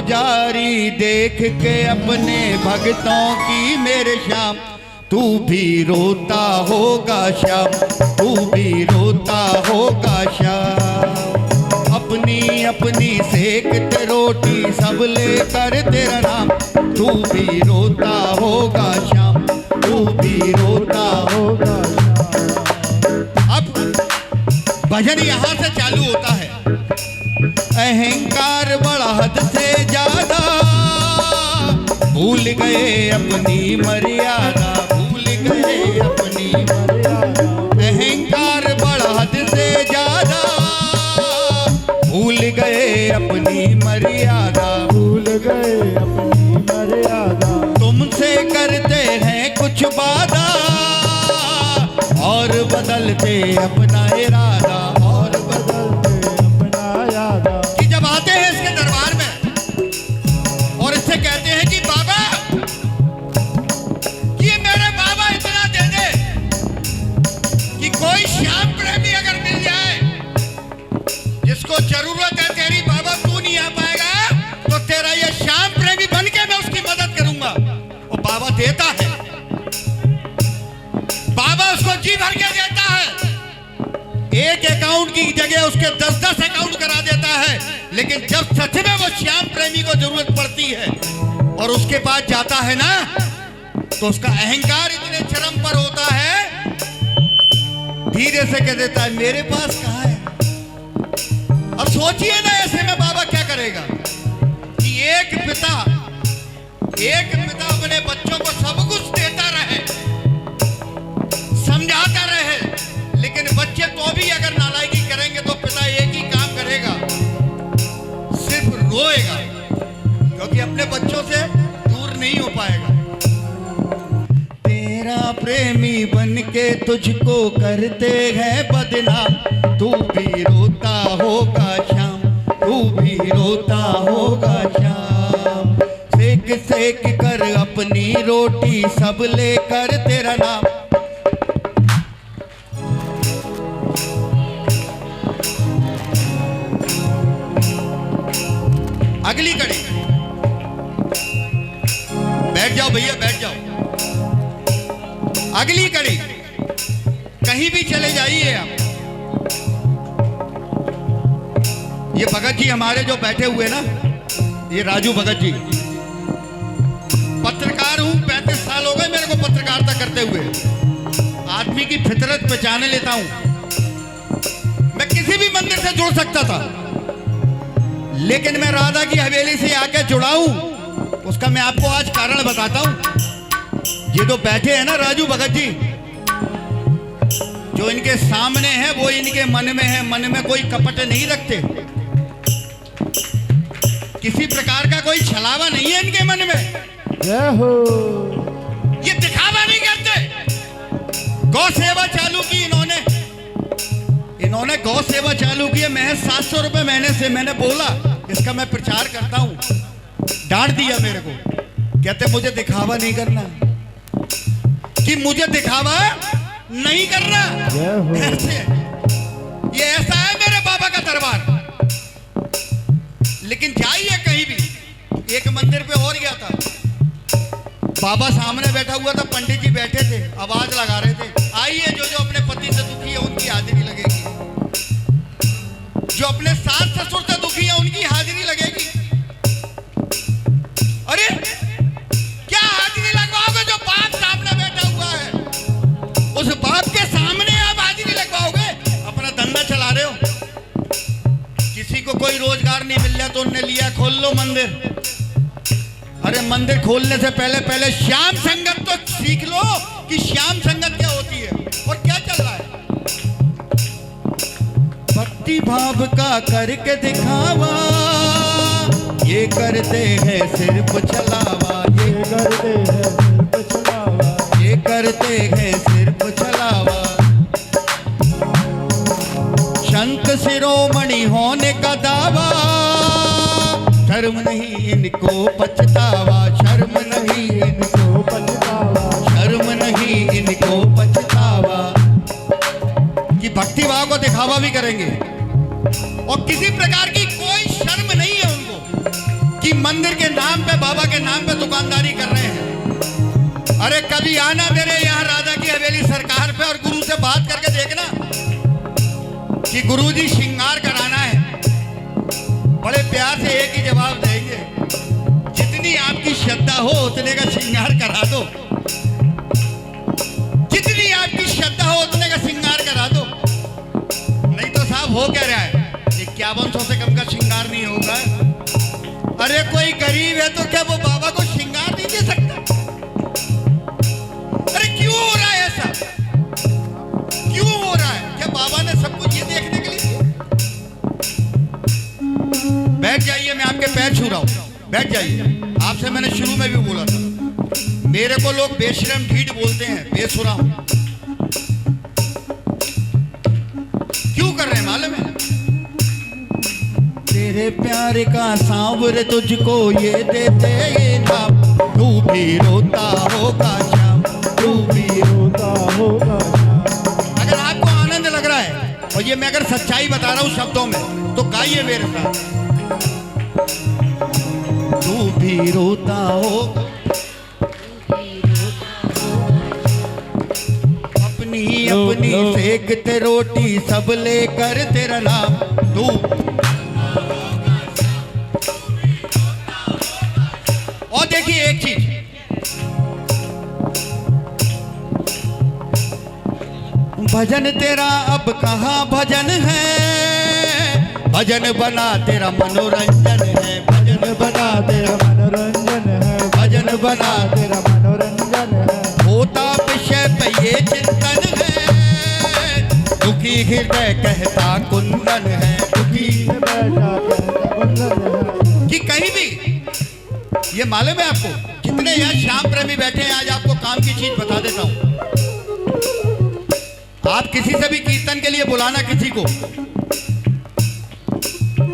पुजारी देख के अपने भक्तों की मेरे श्याम, तू भी रोता होगा श्याम, तू भी रोता होगा श्याम। अपनी अपनी सेकते रोटी सब लेकर तेरा नाम, तू भी रोता होगा श्याम, तू भी रोता होगा श्याम। अब भजन यहाँ से चालू होता है। अहंकार बड़ा हद से ज्यादा, भूल गए अपनी मर्यादा, भूल गए अपनी मर्यादा। अहंकार बड़ा हद से ज्यादा, भूल गए अपनी मर्यादा, भूल गए अपनी मर्यादा। तुमसे करते हैं कुछ वादा और बदलते अपना इरादा, और बदलते अपना इरादा। कि जब आते हैं इसके दरबार में और इससे कहते हैं कि बाबा, ये मेरे बाबा इतना दे दे कि कोई श्याम प्रेमी अगर मिल जाए जिसको जरूरत है तेरी बाबा, तू नहीं आ पाएगा तो तेरा ये श्याम प्रेमी बन के मैं उसकी मदद करूंगा। वो बाबा देता है, बाबा उसको जी भर के देता है। एक अकाउंट की जगह उसके 10-10 अकाउंट करा देता है। लेकिन जब सच में वो श्याम प्रेमी को जरूरत पड़ती है और उसके पास जाता है ना, तो उसका अहंकार इतने चरम पर होता है, धीरे से कह देता है मेरे पास कहाँ है। अब सोचिए ना ऐसे में बाबा क्या करेगा कि एक पिता अपने बच्चों को सब कुछ देता रहे, समझाता रहे, लेकिन बच्चे तो भी अगर नालायकी करेंगे तो पिता एक ही काम करेगा, सिर्फ रोएगा, क्योंकि अपने बच्चों से दूर नहीं हो पाएगा। तेरा प्रेमी बन के तुझको करते हैं बदनाम, तू भी रोता होगा श्याम, तू भी रोता होगा श्याम। सेक सेक कर अपनी रोटी सब लेकर तेरा नाम। अगली कड़ी, बैठ जाओ भैया, बैठ जाओ। अगली कड़ी, कहीं भी चले जाइए आप, ये भगत जी हमारे जो बैठे हुए ना, ये राजू भगत जी, पत्रकार हूं, 35 साल हो गए मेरे को पत्रकारिता करते हुए। आदमी की फितरत पहचाने लेता हूं। मैं किसी भी मंदिर से जुड़ सकता था, लेकिन मैं राधा की हवेली से आके जुड़ा हूं। उसका मैं आपको आज कारण बताता हूं। ये जो बैठे हैं ना राजू भगत जी, जो इनके सामने है वो इनके मन में है, मन में कोई कपट नहीं रखते, किसी प्रकार का कोई छलावा नहीं है इनके मन में। जय हो। ये दिखावा नहीं करते। गौ सेवा चालू की इन्होंने गौ सेवा चालू की है, महज 700 रुपए महीने से। मैंने बोला इसका मैं प्रचार करता हूं, डांट दिया मेरे को, कहते मुझे दिखावा नहीं करना, कि मुझे दिखावा नहीं करना। ऐसे ये ऐसा है मेरे बाबा का दरबार। लेकिन जाइए कहीं भी, एक मंदिर पे और गया था, बाबा सामने बैठा हुआ था, पंडित जी बैठे थे, आवाज लगा रहे थे, आइए जो जो अपने पति से दुखी है उनकी हाजिरी लगेगी, जो अपने सास ससुर से दुखी है उनकी हाजिरी लगेगी। अरे क्या हाजिरी लगवाओगे? जो बाप सामने बैठा हुआ है उस बाप के सामने आप हाजिरी लगवाओगे? अपना धंधा चला रहे हो, किसी को कोई रोजगार नहीं मिल रहा तो उनने लिया खोल लो मंदिर। अरे मंदिर खोलने से पहले श्याम संगत तो सीख लो कि श्याम संगत क्या होती है और क्या चल रहा है। भक्ति भाव का करके दिखावा, ये करते हैं सिर्फ छलावा, ये करते हैं सिर्फ छलावा, ये करते हैं सिर्फ छलावा। संत शिरोमणि होने का दावा, शर्म नहीं इनको पछतावा, शर्म नहीं इनको पछतावा, शर्म नहीं इनको पछतावा। कि भक्ति भाव को दिखावा भी करेंगे और किसी प्रकार की कोई शर्म नहीं है उनको कि मंदिर के नाम पे, बाबा के नाम पे दुकानदारी कर रहे हैं। अरे कभी आना मेरे यहाँ राजा की हवेली सरकार पे और गुरु से बात करके देखना कि गुरुजी श्रृंगार कराना है। बड़े प्यार से एक ही जवाब देंगे, जितनी आपकी श्रद्धा हो उतने का श्रृंगार करा दो, जितनी आपकी श्रद्धा हो उतने का श्रृंगार करा दो। नहीं तो साहब हो क्या रहा है, 5100 से कम का श्रृंगार नहीं होगा। अरे कोई गरीब है तो क्या वो बाबा को श्रृंगार नहीं दे सकता? अरे क्यों हो रहा है ऐसा, क्यों हो रहा है? क्या बाबा ने सब कुछ ये देखने के लिए? बैठ जाइए, मैं आपके पैर छू रहा हूं, बैठ जाइए। आपसे मैंने शुरू में भी बोला था, मेरे को लोग बेशरम ढीठ बोलते हैं, बेसुरा। क्यों कर रहे हैं मालूम है? तेरे प्यार का सांवर तुझको ये देते ये नाम, तू भी रोता होगा शाम, तू भी रोता होगा शाम। अगर आपको आनंद लग रहा है और ये मैं अगर सच्चाई बता रहा हूं शब्दों में तो गाइए मेरे साथ। तू भी रोता होगा, अपनी अपनी सेकते रोटी सब लेकर तेरा नाम, तू और देखिए एक चीज, भजन तेरा अब कहाँ भजन है, भजन बना तेरा मनोरंजन है, भजन बना तेरा मनोरंजन है, भजन बना तेरा मनोरंजन है। होता विषय पे ये चिंतन है, दुखी हृदय कहता कुंदन है, दुखी बैठा कहता कुंदन है। कि कहीं भी ये मालूम है आपको, कितने यहाँ श्याम प्रेमी बैठे हैं। आज आपको काम की चीज बता देता हूं, आप किसी से भी कीर्तन के लिए बुलाना, किसी को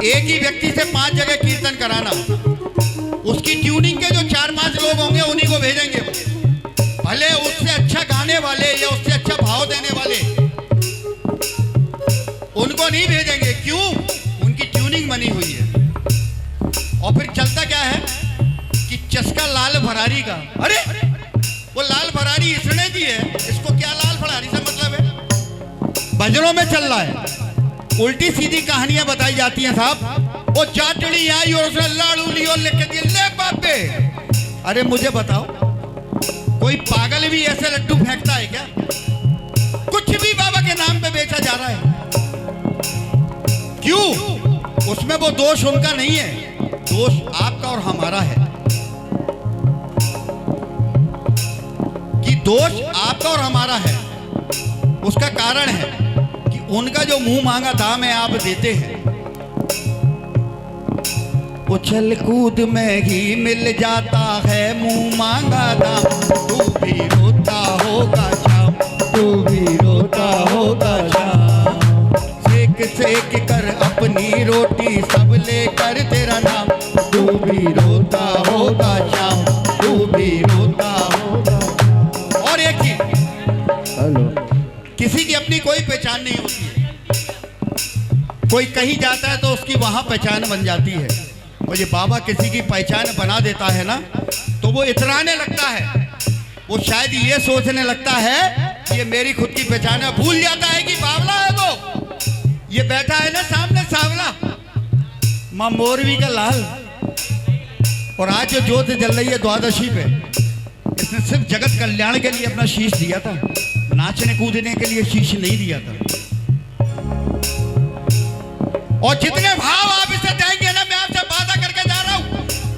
एक ही व्यक्ति से 5 जगह कीर्तन कराना, उसकी ट्यूनिंग के जो 4-5 लोग होंगे उन्हीं को भेजेंगे। भले उससे अच्छा गाने वाले या उससे अच्छा भाव देने वाले उनको नहीं भेजेंगे। क्यों? उनकी ट्यूनिंग बनी हुई है। और फिर चलता क्या है कि चस्का लाल भरारी का, अरे वो लाल भरारी इसने दी है, इसको क्या लाल भरारी से मतलब है? भजनों में चल रहा है, उल्टी सीधी कहानियां बताई जाती हैं साहब। वो चाटड़ी आई और उसने लाड़ू लियो लिख के दिए, ले बापे। अरे मुझे बताओ, कोई पागल भी ऐसे लड्डू फेंकता है क्या? कुछ भी बाबा के नाम पे बेचा जा रहा है। क्यों? उसमें वो दोष उनका नहीं है, दोष आपका और हमारा है। कि दोष आपका और हमारा है, उसका कारण है कि उनका जो मुंह मांगा दाम है आप देते हैं। उछल कूद में ही मिल जाता है मुंह मांगा दाम, तू भी रोता होगा शाम, तू भी रोता होगा शाम। सेक सेक कर अपनी रोटी सब लेकर तेरा नाम, तू भी रोता होगा शाम, तू भी रोता होगा शाम। और एक चीज, हेलो, किसी की अपनी कोई पहचान नहीं होती है। कोई कहीं जाता है तो उसकी वहां पहचान बन जाती है। और ये बाबा किसी की पहचान बना देता है ना, तो वो इतराने लगता है, वो शायद ये सोचने लगता है कि ये मेरी खुद की पहचान है। भूल जाता है कि बावला है वो, ये बैठा है ना सामने सावला, मां मोरवी का लाल। और आज जो ज्योत जल रही है द्वादशी पे, इसने सिर्फ जगत कल्याण के लिए अपना शीश दिया था, नाचने कूदने के लिए शीश नहीं दिया था। और जितने भाव आप इसे देंगे ना, मैं आपसे वादा करके जा रहा हूं,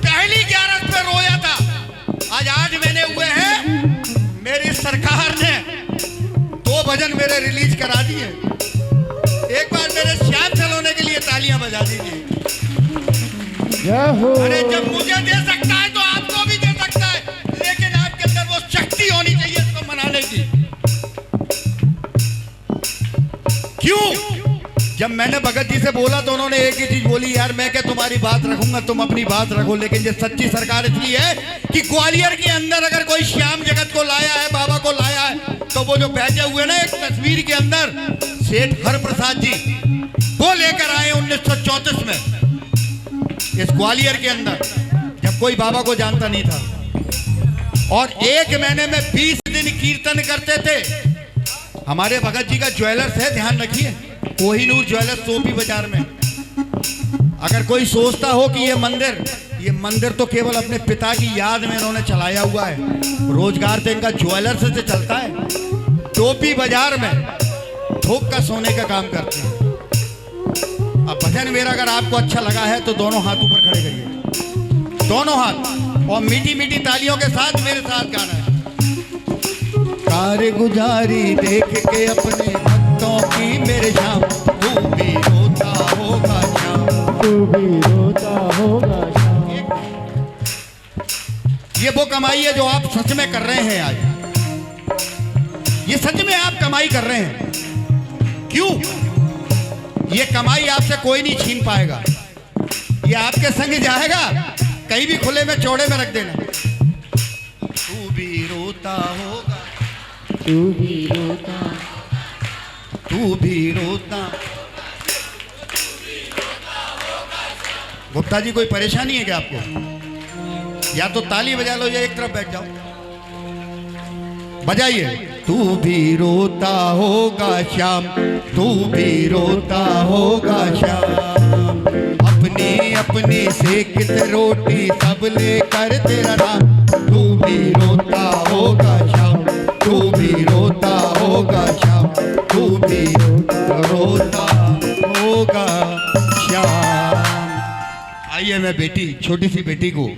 पहली 11 पे रोया था, आज मैंने हुए हैं। मेरी सरकार ने 2 भजन मेरे रिलीज करा दिए। एक बार मेरे श्याम सलोने के लिए तालियां बजा दीजिए। अरे जब मुझे दे सकता है तो आपको भी दे सकता है, लेकिन आपके अंदर वो शक्ति होनी चाहिए इसको मनाने की। क्यों? जब मैंने भगत जी से बोला तो उन्होंने एक ही चीज बोली, यार मैं क्या तुम्हारी बात रखूंगा, तुम अपनी बात रखो। लेकिन ये सच्ची सरकार इसलिए है कि ग्वालियर के अंदर अगर कोई श्याम जगत को लाया है, बाबा को लाया है, तो वो जो बैठे हुए ना एक तस्वीर के अंदर, सेठ हर प्रसाद जी, वो लेकर आए 1934 में इस ग्वालियर के अंदर। कोई बाबा को जानता नहीं था और एक महीने में 20 दिन कीर्तन करते थे। हमारे भगत जी का ज्वेलर्स है, ध्यान रखिए, कोहिनूर ज्वेलर्स चौपी बाजार में। अगर कोई सोचता हो कि ये मंदिर तो केवल अपने पिता की याद में इन्होंने चलाया हुआ है, रोजगार तो इनका ज्वेलर्स से चलता है। टोपी बाजार में थोक का सोने का काम करते हैं। अब भजन मेरा अगर आपको अच्छा लगा है तो दोनों हाथ ऊपर खड़े करिए, दोनों हाथ, और मीठी मीठी तालियों के साथ मेरे साथ गाना है। कारगुजारी देख के अपने भक्तों की मेरे श्याम, तू भी रोता होगा श्याम, तू भी रोता होगा श्याम। ये वो कमाई है जो आप सच में कर रहे हैं आज। ये सच में आप कमाई कर रहे हैं। क्यों? ये कमाई आपसे कोई नहीं छीन पाएगा। ये आपके संग जाएगा, कहीं भी खुले में चौड़े में रख देना। तू भी रोता होगा, तू भी रोता, तू भी रोता। गुप्ता जी कोई परेशानी है क्या आपको? या तो ताली बजा लो या एक तरफ बैठ जाओ। बजाइए। तू भी रोता होगा श्याम, तू भी रोता होगा श्याम, अपनी अपनी सेकित रोटी सब लेकर तेरा नाम। तू भी रोता होगा श्याम, तू भी रोता होगा श्याम, तू भी रोता होगा श्याम। आइए मैं बेटी, छोटी सी बेटी को